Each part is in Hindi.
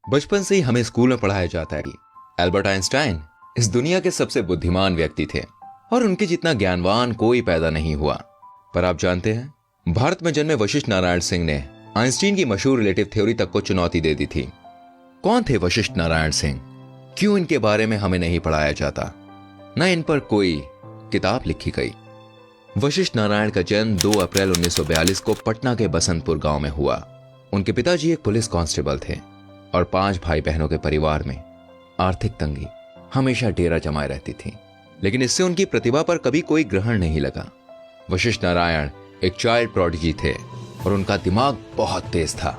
बचपन से ही हमें स्कूल में पढ़ाया जाता है कि एल्बर्ट आइंस्टाइन इस दुनिया के सबसे बुद्धिमान व्यक्ति थे और उनके जितना ज्ञानवान कोई पैदा नहीं हुआ। पर आप जानते हैं, भारत में जन्मे वशिष्ठ नारायण सिंह ने आइंस्टीन की मशहूर रिलेटिव थ्योरी तक को चुनौती दे दी थी। कौन थे वशिष्ठ नारायण सिंह? क्यों इनके बारे में हमें नहीं पढ़ाया जाता, न इन पर कोई किताब लिखी गई? वशिष्ठ नारायण का जन्म 2 अप्रैल 1942 को पटना के बसंतपुर गांव में हुआ। उनके पिताजी एक पुलिस कांस्टेबल थे और 5 भाई बहनों के परिवार में आर्थिक तंगी हमेशा डेरा जमाए रहती थी, लेकिन इससे उनकी प्रतिभा पर कभी कोई ग्रहण नहीं लगा। वशिष्ठ नारायण एक चाइल्ड प्रोडिजी थे और उनका दिमाग बहुत तेज था,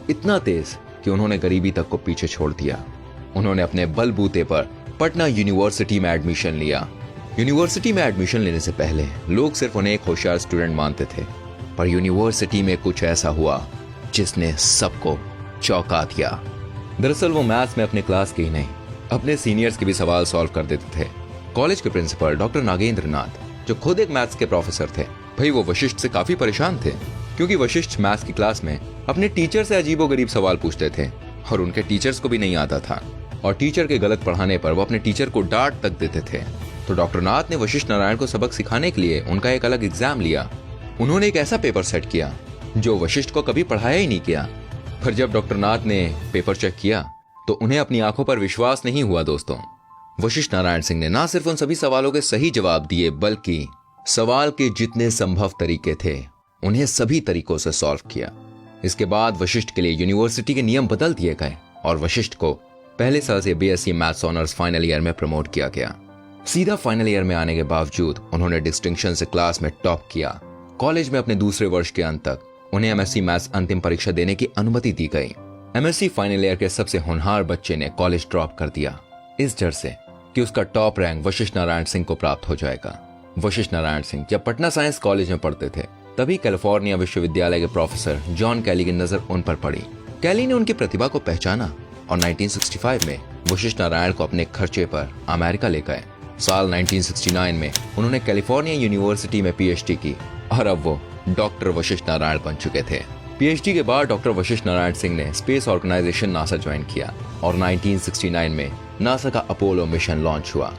इतना तेज कि उन्होंने गरीबी तक को पीछे छोड़ दिया। उन्होंने अपने बलबूते पर पटना यूनिवर्सिटी में एडमिशन लिया। यूनिवर्सिटी में एडमिशन लेने से पहले लोग सिर्फ उन्हें एक होशियार स्टूडेंट मानते थे, पर यूनिवर्सिटी में कुछ ऐसा हुआ जिसने सबको चौंका दिया। दरअसल वो मैथ्स में अपने क्लास के ही नहीं, अपने सीनियर्स के भी सवाल सॉल्व कर देते थे। कॉलेज के प्रिंसिपल डॉक्टर नागेंद्र नाथ, जो खुद एक मैथ्स के प्रोफेसर थे, भाई वो वशिष्ठ से काफी परेशान थे, क्योंकि वशिष्ठ मैथ्स की क्लास में अपने टीचर से अजीबोगरीब सवाल पूछते थे और उनके टीचर्स को भी नहीं आता था, और टीचर के गलत पढ़ाने पर वो अपने टीचर को डांट तक देते थे। तो डॉक्टर नाथ ने वशिष्ठ नारायण को सबक सिखाने के लिए उनका एक अलग एग्जाम लिया। उन्होंने एक ऐसा पेपर सेट किया जो वशिष्ठ को कभी पढ़ाया ही नहीं किया। पर जब डॉक्टर नाथ ने पेपर चेक किया तो उन्हें अपनी आंखों पर विश्वास नहीं हुआ। दोस्तों, वशिष्ठ नारायण सिंह ने ना सिर्फ उन सभी सवालों के सही जवाब दिए, बल्कि सवाल के जितने संभव तरीके थे उन्हें सभी तरीकों से सॉल्व किया। इसके बाद वशिष्ठ के लिए यूनिवर्सिटी के नियम बदल दिए गए और वशिष्ठ को पहले साल से BSc maths honours final year में प्रमोट किया गया। सीधा फाइनल ईयर में आने के बावजूद उन्होंने डिस्टिंक्शन से क्लास में टॉप किया। कॉलेज में अपने दूसरे वर्ष के अंत तक उन्हें एमएससी मैथ्स अंतिम परीक्षा देने की अनुमति दी गई। एमएससी फाइनल ईयर के सबसे होनहार बच्चे ने कॉलेज ड्रॉप कर दिया, इस डर से कि उसका टॉप रैंक वशिष्ठ नारायण सिंह को प्राप्त हो जाएगा। वशिष्ठ नारायण सिंह जब पटना साइंस कॉलेज में पढ़ते थे, तभी कैलिफोर्निया विश्वविद्यालय के प्रोफेसर जॉन कैली की नजर उन पर पड़ी। कैली ने उनकी प्रतिभा को पहचाना और 1965 में वशिष्ठ नारायण को अपने खर्चे पर अमेरिका ले गए। साल 1969 में उन्होंने कैलिफोर्निया यूनिवर्सिटी में पीएचडी की और अब वो डॉक्टर वशिष्ठ नारायण बन चुके थे। पीएचडी के बाद डॉक्टर वशिष्ठ नारायण सिंह ने स्पेस ऑर्गेनाइजेशन नासा ज्वाइन किया और 1969 में नासा का अपोलो मिशन लॉन्च हुआ।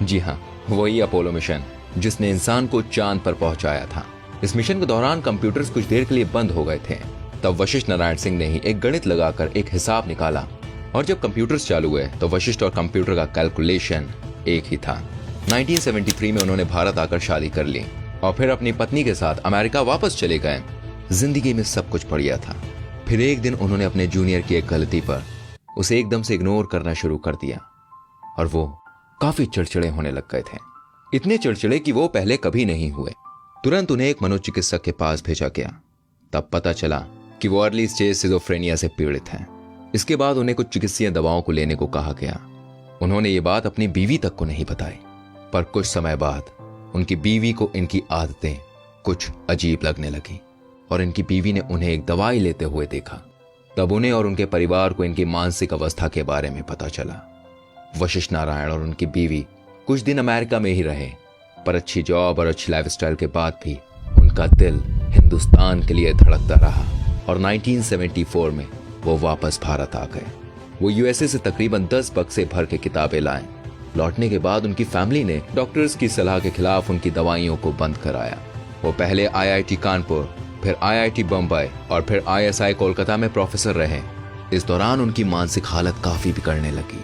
जी हाँ, वही अपोलो मिशन जिसने इंसान को चांद पर पहुंचाया था। इस मिशन के दौरान कंप्यूटर्स कुछ देर के लिए बंद हो गए थे। तब वशिष्ठ नारायण सिंह ने ही एक गणित लगाकर एक हिसाब निकाला और जब कंप्यूटर्स चालू हुए तो वशिष्ठ और कंप्यूटर का कैलकुलेशन एक ही था। 1973 में उन्होंने भारत आकर शादी कर ली और फिर अपनी पत्नी के साथ अमेरिका वापस चले गए। जिंदगी में सब कुछ बढ़िया था। फिर एक दिन उन्होंने अपने जूनियर की एक गलती पर उसे एकदम से इग्नोर करना शुरू कर दिया और वो काफी चिड़चिड़े होने लग गए थे, इतने चिड़चिड़े कि वो पहले कभी नहीं हुए। तुरंत उन्हें एक मनोचिकित्सक के पास भेजा गया। तब पता चला कि वो अर्ली स्टेज सिजोफ्रेनिया से पीड़ित हैं। इसके बाद उन्हें कुछ चिकित्सीय दवाओं को लेने को कहा गया। उन्होंने ये बात अपनी बीवी तक को नहीं बताई, पर कुछ समय बाद उनकी बीवी को इनकी आदतें कुछ अजीब लगने लगी और इनकी बीवी ने उन्हें एक दवाई लेते हुए देखा। तब उन्हें और उनके परिवार को इनकी मानसिक अवस्था के बारे में पता चला। वशिष्ठ नारायण और उनकी बीवी कुछ दिन अमेरिका में ही रहे, पर अच्छी जॉब और अच्छी लाइफस्टाइल के बाद भी उनका दिल हिंदुस्तान के लिए धड़कता रहा और 1974 में वो वापस भारत आ गए। वो यूएसए से तकरीबन 10 बक्से भर के किताबें लाए। लौटने के बाद उनकी फैमिली ने डॉक्टर्स की सलाह के खिलाफ उनकी दवाइयों को बंद कराया। वो पहले आईआईटी कानपुर, फिर आईआईटी बम्बई और फिर आईएसआई कोलकाता में प्रोफेसर रहे। इस दौरान उनकी मानसिक हालत काफी बिगड़ने लगी।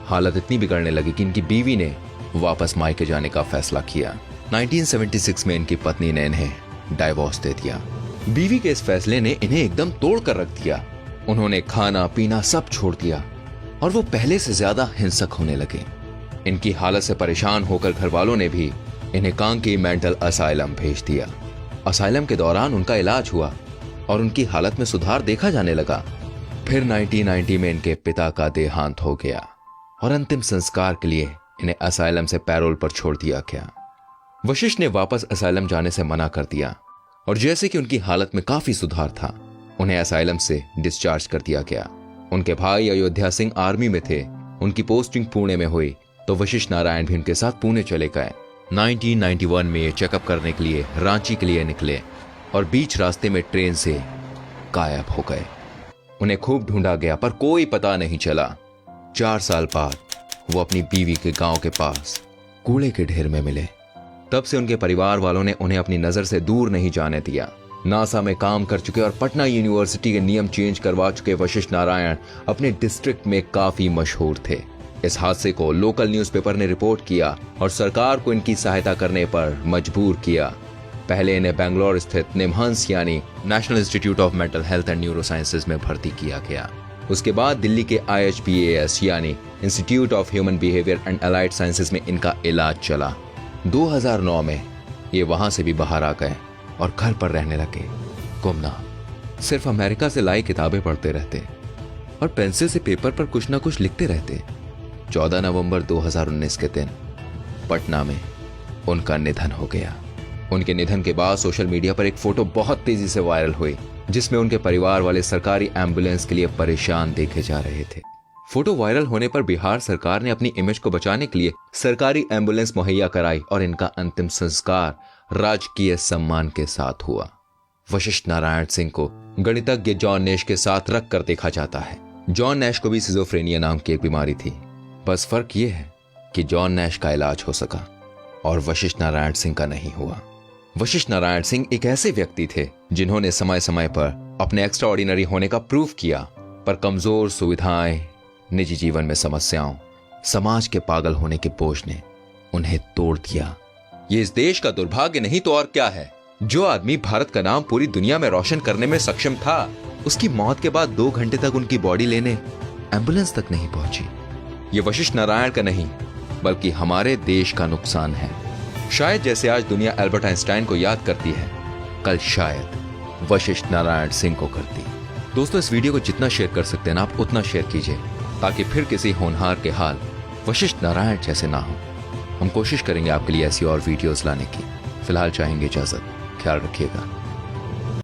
हालत इतनी बिगड़ने लगी कि इनकी बीवी ने वापस मायके जाने का फैसला किया। 1976 में इनकी पत्नी ने इन्हें डाइवोर्स दे दिया। बीवी के इस फैसले ने इन्हें एकदम तोड़ कर रख दिया। उन्होंने खाना पीना सब छोड़ दिया और वो पहले से ज्यादा हिंसक होने लगे। इनकी हालत से परेशान होकर घर वालों ने भी इन्हें कांकी मेंटल असाइलम भेज दिया। असाइलम के दौरान उनका इलाज हुआ और उनकी हालत में सुधार देखा जाने लगा। फिर 1990 में इनके पिता का देहांत हो गया और अंतिम संस्कार के लिए इन्हें असाइलम से पैरोल पर छोड़ दिया गया। वशिष्ठ ने वापस असाइलम जाने से मना कर दिया और जैसे कि उनकी हालत में काफी सुधार था, उन्हें असाइलम से डिस्चार्ज कर दिया गया। उनके भाई अयोध्या सिंह आर्मी में थे। उनकी पोस्टिंग पुणे में हुई तो वशिष्ठ नारायण भी उनके साथ पुणे चले गए। 1991 में ये चेकअप करने के लिए रांची के लिए निकले और बीच रास्ते में ट्रेन से गायब हो गए। उन्हें खूब ढूंढा गया पर कोई पता नहीं चला। 4 साल बाद वो अपनी बीवी के गांव के पास कूड़े के ढेर में मिले। तब से उनके परिवार वालों ने उन्हें अपनी नजर से दूर नहीं जाने दिया। नासा में काम कर चुके और पटना यूनिवर्सिटी के नियम चेंज करवा चुके वशिष्ठ नारायण अपने डिस्ट्रिक्ट में काफी मशहूर थे। इस हादसे को लोकल न्यूज़पेपर ने रिपोर्ट किया और सरकार को इनकी सहायता करने पर मजबूर किया। पहले इन्हें बेंगलोर स्थित निमहंस यानी national institute of mental health and neuro sciences में भर्ती किया गया। उसके बाद दिल्ली के IHBAS यानी institute of human behaviour and allied sciences में इनका इलाज चला। 2009 में ये वहां से भी बाहर आ गए और घर पर रहने लगे। गुमनाम, सिर्फ अमेरिका से लाई किताबें पढ़ते रहते और पेंसिल से पेपर पर कुछ ना कुछ लिखते रहते। 14 नवंबर 2019 के दिन पटना में उनका निधन हो गया। उनके निधन के बाद सोशल मीडिया पर एक फोटो बहुत तेजी से वायरल हुई जिसमें उनके परिवार वाले सरकारी एम्बुलेंस के लिए परेशान देखे जा रहे थे। फोटो वायरल होने पर बिहार सरकार ने अपनी इमेज को बचाने के लिए सरकारी एम्बुलेंस मुहैया कराई और इनका अंतिम संस्कार राजकीय सम्मान के साथ हुआ। वशिष्ठ नारायण सिंह को गणितज्ञ जॉन नैश के साथ रख कर देखा जाता है। जॉन नैश को भी सिजोफ्रेनिया नाम की एक बीमारी थी। बस फर्क यह है कि जॉन नैश का इलाज हो सका और वशिष्ठ नारायण सिंह का नहीं हुआ। वशिष्ठ नारायण सिंह एक ऐसे व्यक्ति थे जिन्होंने समय समय पर अपने एक्स्ट्रा ऑर्डिनरी होने का प्रूफ किया, पर कमजोर सुविधाएं, निजी जीवन में समस्याओं, समाज के पागल होने के बोझ ने उन्हें तोड़ दिया। ये इस देश का दुर्भाग्य नहीं तो और क्या है। जो आदमी भारत का नाम पूरी दुनिया में रोशन करने में सक्षम था, उसकी मौत के बाद 2 घंटे तक उनकी बॉडी लेने एम्बुलेंस तक नहीं पहुंची। ये वशिष्ठ नारायण का नहीं बल्कि हमारे देश का नुकसान है। शायद जैसे आज दुनिया एल्बर्ट आइंस्टाइन को याद करती है, कल शायद वशिष्ठ नारायण सिंह को करती। दोस्तों, इस वीडियो को जितना शेयर कर सकते हैं ना आप उतना शेयर कीजिए ताकि फिर किसी होनहार के हाल वशिष्ठ नारायण जैसे ना हो। हम कोशिश करेंगे आपके लिए ऐसी और वीडियोस लाने की। फिलहाल चाहेंगे इजाजत। ख्याल रखिएगा।